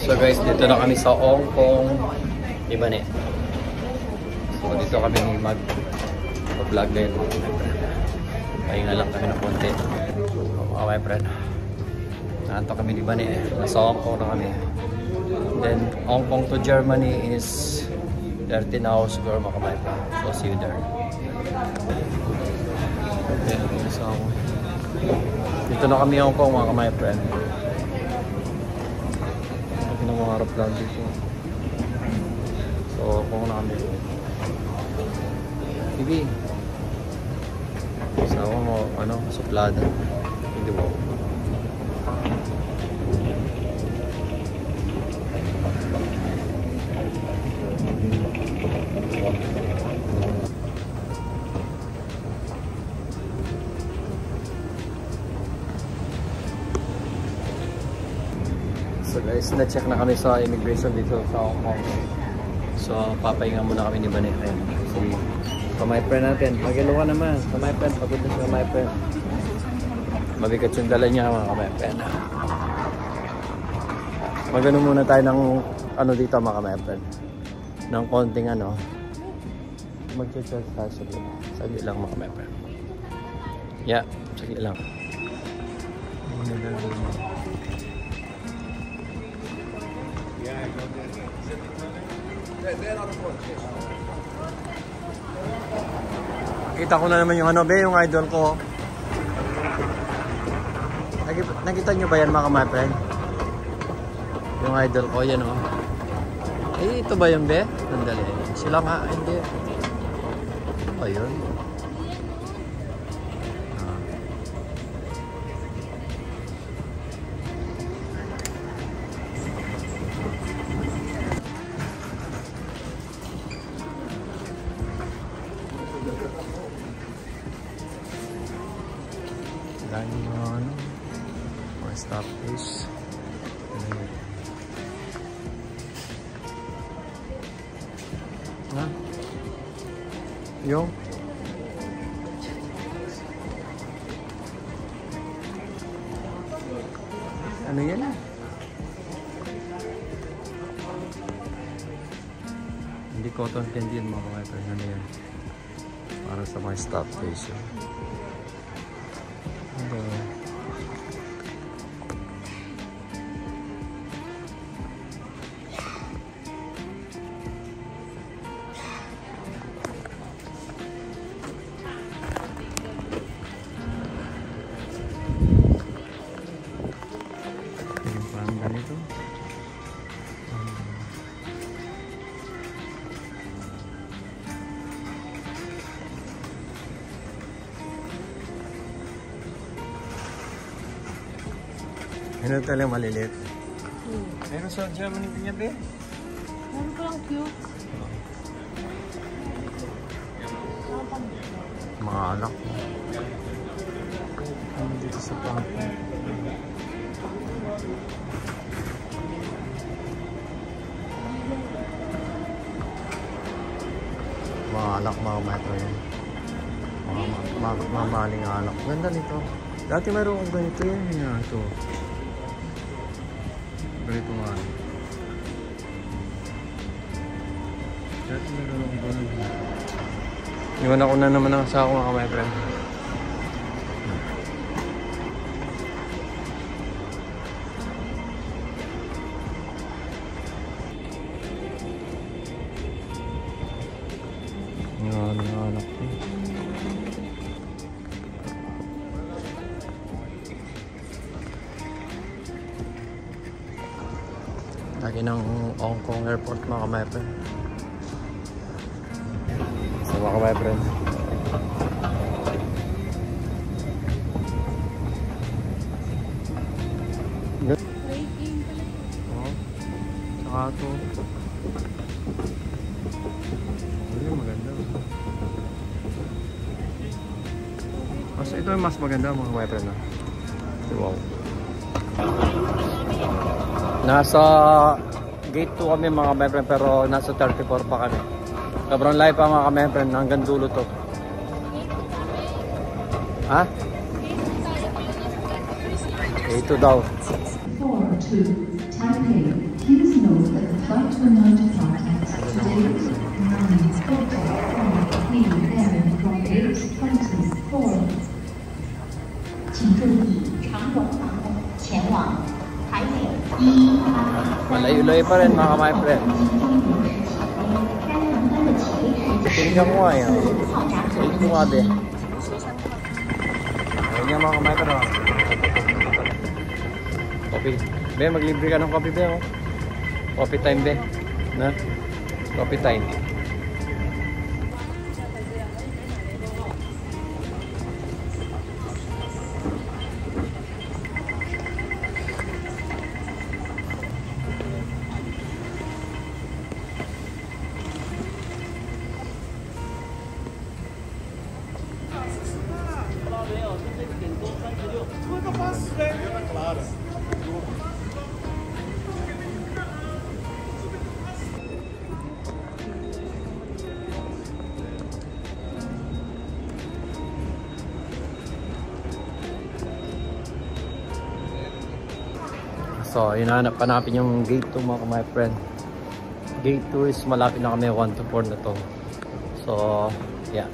So guys, dito na kami sa Hong Kong, Libane. So dito kami mag-vlog din. Pahinga lang kami ng konti. Mga my friend. Naanto kami Libane. Nasa Hong Kong na kami. Then Hong Kong to Germany is 13 hours siguro mga my friend. So see you there. So, dito na kami Hong Kong mga my friend. Pinangarap lang dito. So, kung na kami. Bibi. Sawa mo, ano, suplada. Hindi mo. So guys, na-check na kami sa immigration dito sa Hong Kong. So, papahinga muna kami ni Bane. Ayan, si my friend natin. Magilo ka naman. My friend, pagod na siya my friend. Mabigat yung dala niya mga my friend. Magano muna tayo ng ano dito mga my friend. Ng konting ano. Mag-charge tayo saglit. Saglit lang mga my friend. Yeah, saglit lang. Kita ko na naman yung ano be, yung idol ko. Nakita nyo ba yan mga my friend? Yung idol ko, yan o. Eh, ito ba yung be? Nandali. Sila nga, hindi. O, yun. Dahil yung ano, mga stop place. Ha? Yung? Ano yan? Hindi cotton candy yan mga kapatid. Ano yan? Para sa mga stop place yun. Ganito. Ano talagang maliliit? Meron sa Germany din yan, be? Meron ko lang cute. Mga anak. Ano dito sa pangko? Mga alak, mga metro yun. Mga maling alak. Ganda nito. Dati meron akong ganito yun. Yan, ito. Ganito nga. Dati meron akong ganito. Iwan ako na naman ang sa ako mga my friend. Yan, anak ko. Lagi ng Hong Kong airport mga my friend. So mga my friend. Saka ito. Maganda. Ito yung mas maganda mga my friend. Wow. Nasa gate 2 kami mga my friend, pero nasa 34 pa kami. Sobrang live pa mga my friend, hanggang dulo to. Ha? Gate 2 daw. 4 to Taipei. Terminal Department. Today, 9 Photo from Clean Air from 824. 请注意，长荣航空前往台北一八。 Malayo-layo pa rin mga my friend. Tingnan mo nga yan. Tingnan mo nga be. Ayun nga mga my friend. Coffee. Be, maglibre ka ng coffee be. Oh. Coffee time be. Na? Coffee time. So, hinahanap-hanapin yung gate 2 mga my friend. Gate 2 is malapit na kami 1 to 4 na to. So, yeah.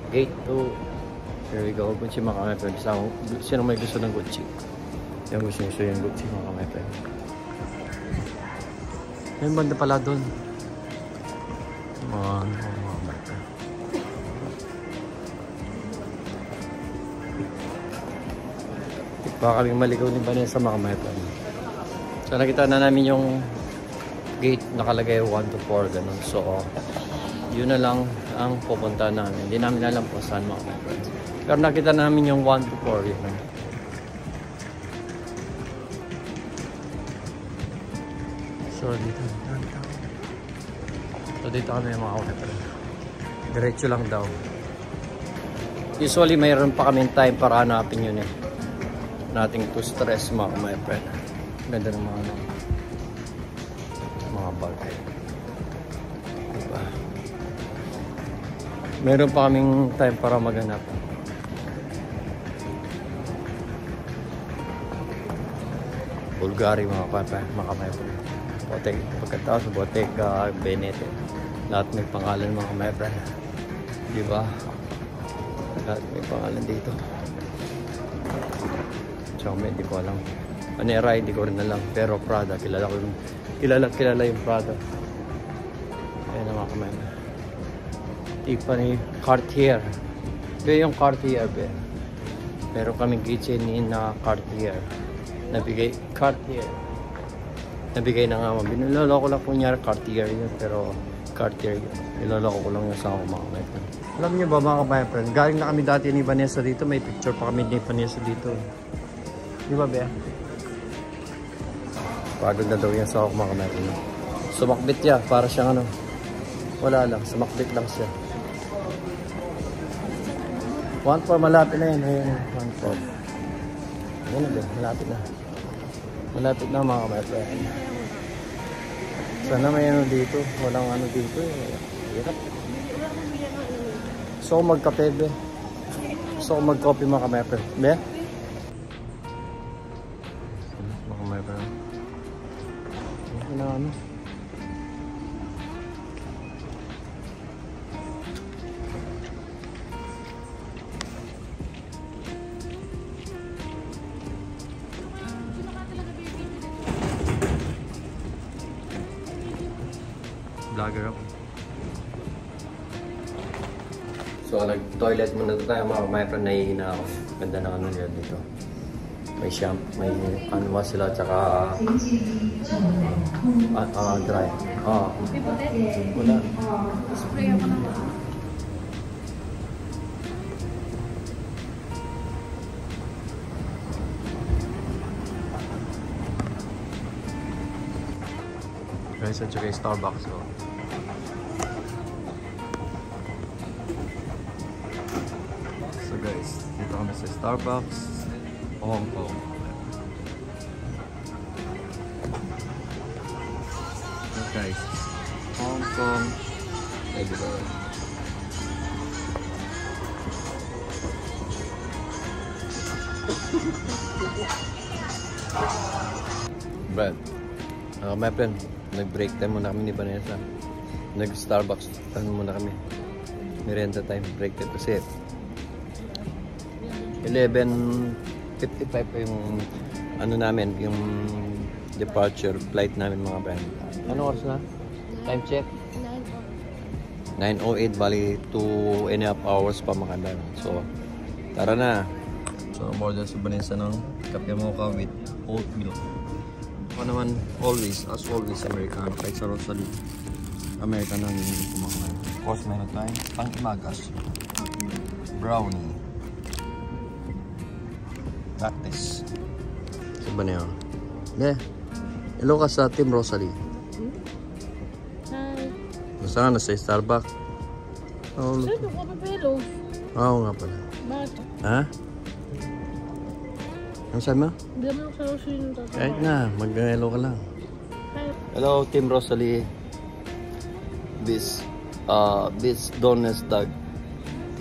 Gate 2. Here we go. Gucci mga my friend. Sino may gusto ng Gucci? Yung gusto yung Gucci mga my friend. May banda pala doon. Mga my friend. Baka kaming maligaw ni Vanessa mga my friend. So nakita na namin yung gate nakalagay 1 to 4 ganun. So yun na lang ang pupunta namin. Hindi namin alam kung saan mga my friends. Pero nakita namin yung 1 to 4 yun. So dito kami mga my friends. Diretso lang daw. Usually mayroon pa kaming time para hanapin yun eh. Nating to stress mga my friend. Ganda ng mga bag. Diba? Meron pa kaming time para maghanap. Bulgari mga kapay. Botek, pagkatapos Bottega, Benete. Lahat may pangalan mga kapay. Diba? Lahat may pangalan dito. Xiaomi, di ko alam. Panera, hindi ko rin alam. Pero Prada, kilala yung Prada. Ayan naman kami. Tiffany, Cartier. Be yung Cartier, be. Meron kaming kitchenin na Cartier. Nabigay, Cartier. Nabigay na nga. Biniloloko lang po niya Cartier yun. Pero Cartier yun. Niloloko ko lang yung sa ako mga kapatid. Alam niyo ba mga kapatid? Galing na kami dati ni Vanessa dito. May picture pa kami ni Vanessa dito. Di ba, be? Pagod na daw yan sa ako mga kapatid. Sumakbit niya. Para siyang ano. Wala lang. Sumakbit lang siya. 1-4 malapit na yan. Ayan. 1-4. Ayan na, be. Malapit na. Malapit na mga kapatid. Sana may ano dito. Walang ano dito. Hirap. So magkape be. So magkopi mga kapatid. Be? Mga kapatid. Ano na ano? Vlogger ako. So nag-toilet muna tayo mga my friend, nahihina ako. Ganda ng ano nila dito. May shampoo, may kanwa sila, tsaka dry. Wala. Spray ako naman. Guys, at saka Starbucks ko. So guys, dito kami sa Starbucks, Hong Kong. So guys, Hong Kong, everywhere. But My friend, nag-break time muna kami ni Vanessa. Nag-Starbucks muna kami. Merienda time, break time kasi 11:55 pa yung ano namin, yung departure flight namin mga friend. Ano oras na? Time check? 9:08, bali 2.5 hours pa makanda. So, tara na. So, order si Vanessa ng kape mocha with oat milk. Ako naman, always, as always, Americano. Kahit sa Rosalie, Americano ang kumakain. Of course, meron tayong pang-imagas. Brownie. Cactus. Saan ba na yun? Hello ka sa Team Rosalie. Hi. Basta nga, nasa Starbucks. Oh, Saan ko pa pelo? oo nga pala. Bakit? Ha? Ano sabi mo? Hindi naman ako sa Rosalie yung tatawag. Kahit na, mag-hello ka lang. Hi. Hello, Team Rosalie. Bis Donestag.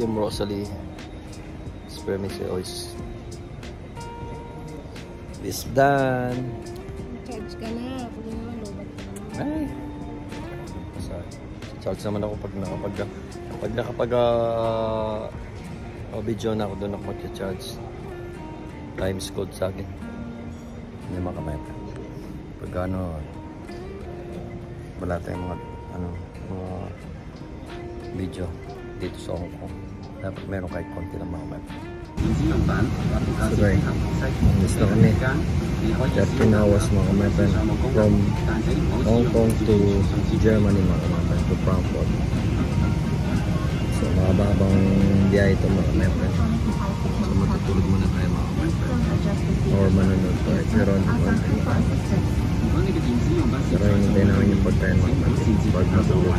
Team Rosalie. Spermis ois. Bis Dan. Charge ka na. Kung yung ano, ba't ka naman? Ay. Charge naman ako pag video na ako doon ako mag-charge. Times code sa akin. Hindi makameta. Pag ano, wala tayong mga video dito sa Hong Kong. Dapat meron kahit konti lang makameta. So guys, gusto kami 13 hours mga kameten from Hong Kong to Germany mga kameten, to Frankfurt. So makababang biyahe ito mga kameten. So matutulog muna tayo mga kameten or manunod tayo pero hinintay namin yung pagkain mga kameten pag matulog.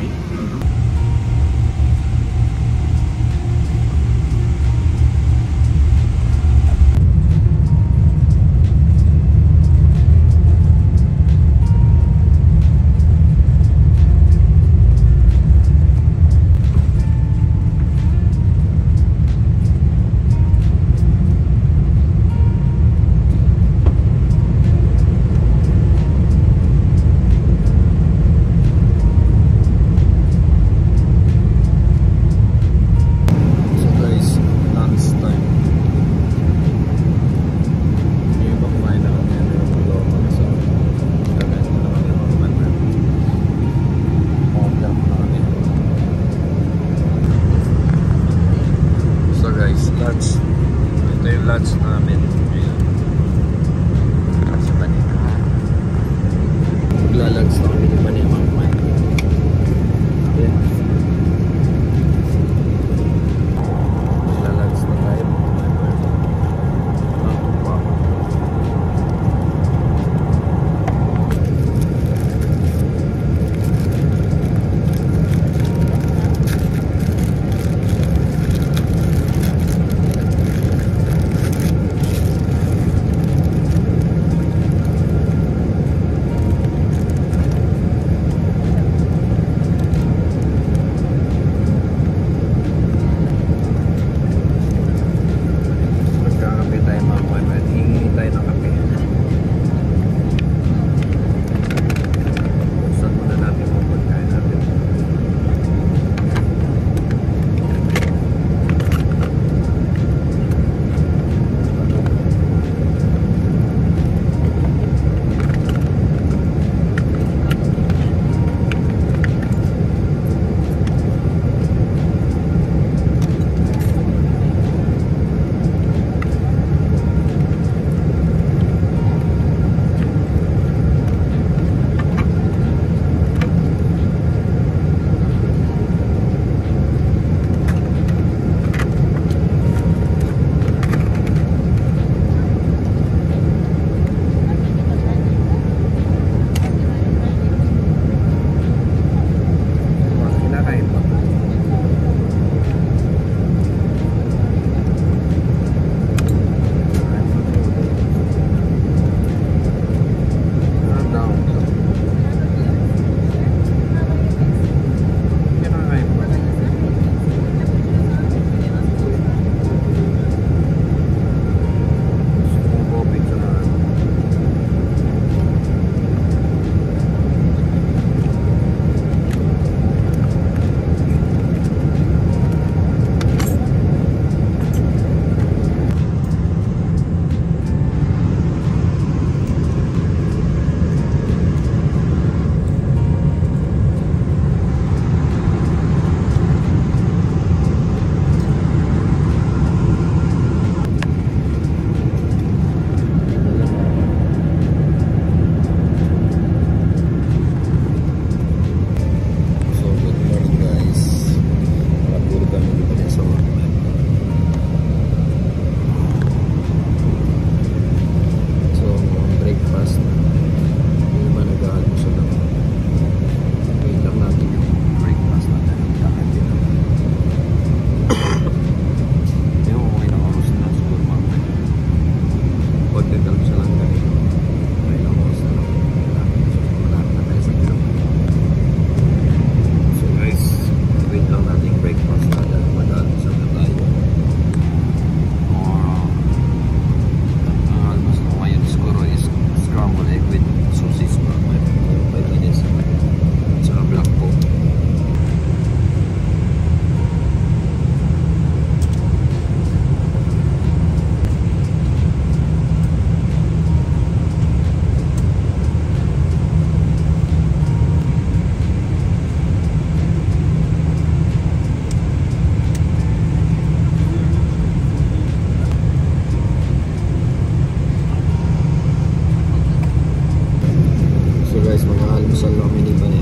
almusal namin ni Bane.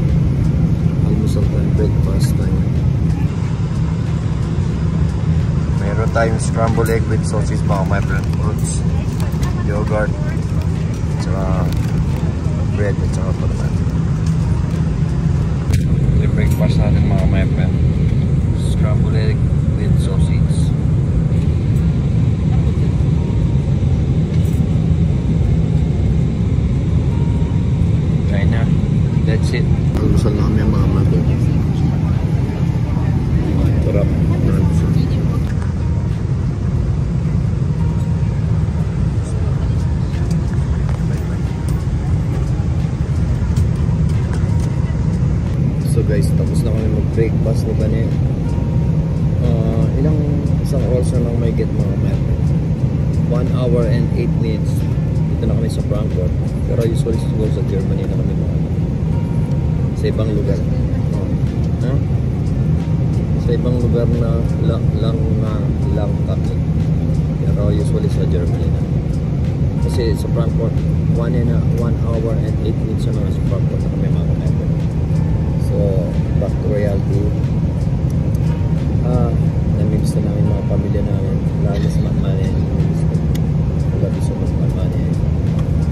Almusal tayo, breakfast tayo. Meron tayong scrambled egg with sausage mga my friend. Fruits, yogurt, tsaka bread at tsaka palaman. Ito yung breakfast natin mga my friend. Scrambled egg with sausage. Kain na. That's it. Almusal na kami mga my friend. Sarap. So guys, tapos na kami mag-breakfast ni Bane. Isang oras na lang may get mga map. 1 hour and 8 minutes. Dito na kami sa Frankfurt. Pero usually siguro sa Germany na kami mga sa ibang lugar. Sa ibang lugar na lang kami. Pero usually sa Germany na. Kasi sa Frankfurt 1 hour and 8 minutes na sa Frankfurt na kami mga map. So, back to reality. Namimiss na namin mga pamilya namin. Lalo sa Makmane.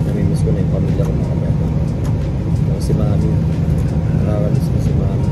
Namimiss ko na yung pamilya ko mga kapatid. Si Mami. Nakakamiss ko si Mami.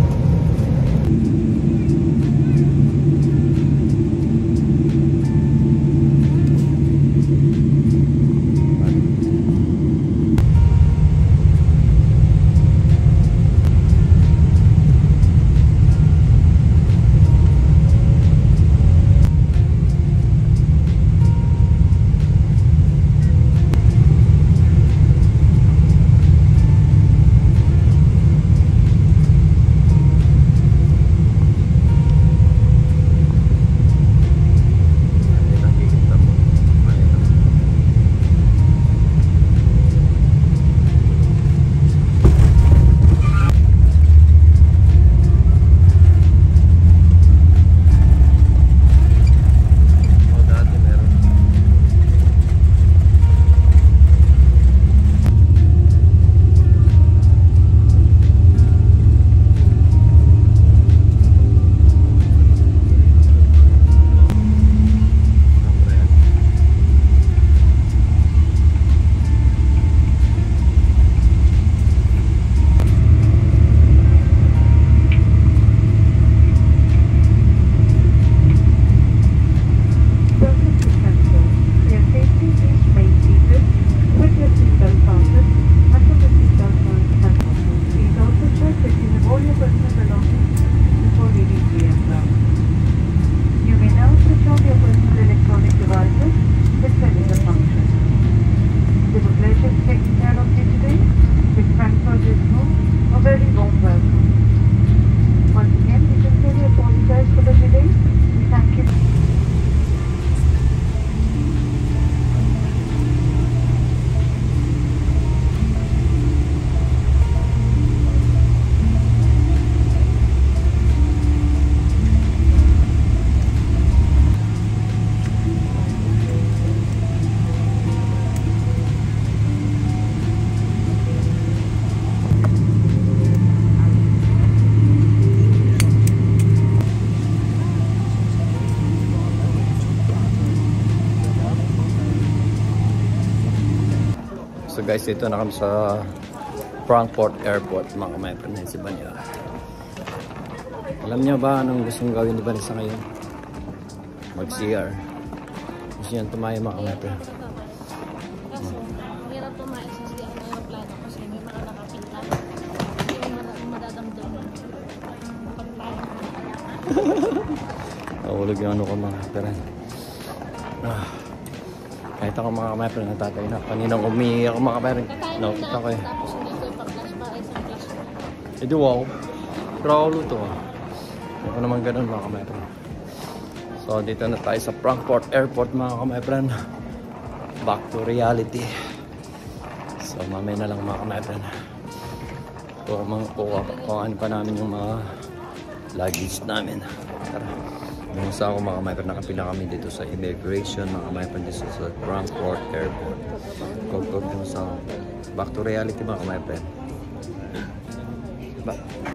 So guys, dito na kami sa Frankfurt Airport, mga kamay-friend na si Bane. Alam niyo ba anong gustong gawin ni Bane sa ngayon? Mag-CR. Gusto niyan tumayo, mga kamay-friend. Kaso, hirap tumayo sa CR ng aeroplano kasi may mga nakapinta. Hindi mo madadamdam. Nahulog yung ano ko, mga kamay-friend. Kahit ako mga kamay-friend, natatay na. Kaninang umiiyak ako mga kamay-friend. Nakita ko eh. Tapos hindi ko ipag-flash para isang flash. Eh di wow. Kraulo to. Ako naman ganun mga kamay-friend. So dito na tayo sa Frankfurt Airport mga kamay-friend. Back to reality. So mamaya na lang mga kamay-friend. Kukuhaan pa namin yung mga luggage namin. Tara. Bumusta ako mga kamay-friend. Nakapila kami dito sa immigration mga kamay-friend dito sa Frankfurt Airport. Back to reality mga kamay-friend. Bye.